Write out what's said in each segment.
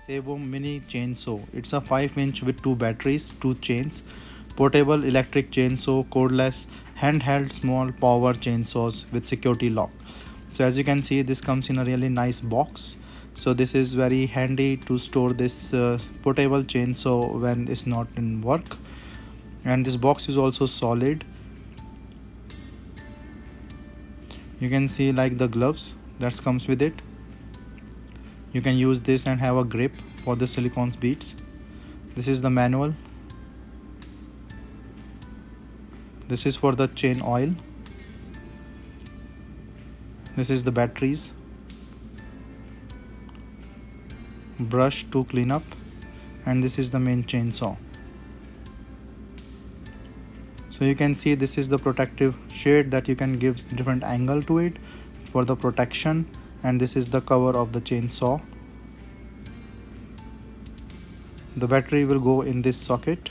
Seyvum mini chainsaw. It's a 5-inch with 2 batteries, 2 chains, portable electric chainsaw, cordless, handheld small power chainsaws with security lock. So as you can see, this comes in a really nice box. So this is very handy to store this portable chainsaw when it's not in work. And this box is also solid. You can see like the gloves that comes with it. You can use this and have a grip for the silicone beads. This is the manual. This is for the chain oil. This is the batteries, brush to clean up, and this is the main chainsaw. So you can see this is the protective shade that you can give different angle to it for the protection, and this is the cover of the chainsaw. The battery will go in this socket.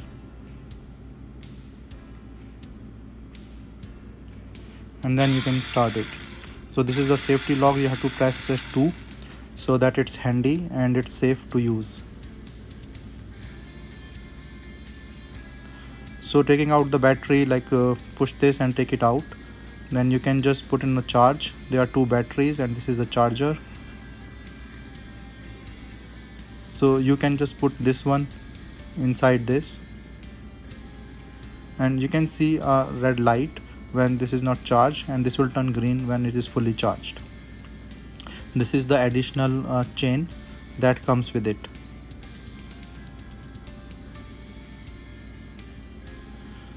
And then you can start it. So this is the safety lock. You have to press it 2 so that it's handy and it's safe to use. So taking out the battery, push this and take it out. Then you can just put in a charge. There are 2 batteries and this is the charger. So you can just put this one inside this, and you can see a red light when this is not charged, and this will turn green when it is fully charged. This is the additional chain that comes with it.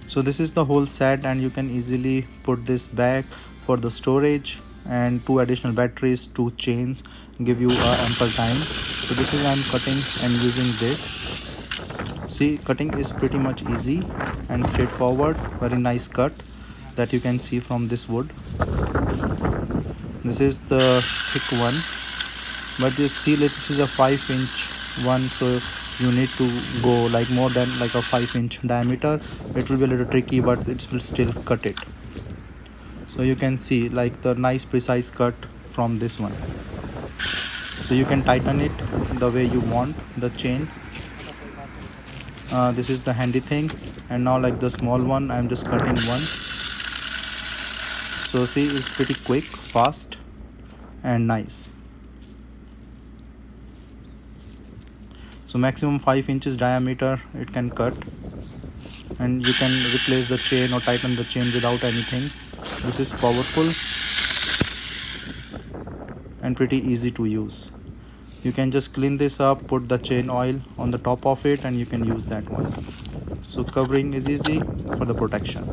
So this is the whole set, and you can easily put this back for the storage, and 2 additional batteries, 2 chains give you ample time. So this is I'm cutting and using this. See, cutting is pretty much easy and straightforward. Very nice cut that you can see from this wood. This is the thick one, but you see this is a 5-inch one, so you need to go more than a 5-inch diameter. It will be a little tricky, but it will still cut it. So you can see the nice precise cut from this one. So you can tighten it the way you want the chain. This is the handy thing. And now the small one, I'm just cutting one. So see, it's pretty quick, fast and nice. So maximum 5 inches diameter it can cut, and you can replace the chain or tighten the chain without anything. This is powerful and pretty easy to use. You can just clean this up, put the chain oil on the top of it, and you can use that one. So covering is easy for the protection.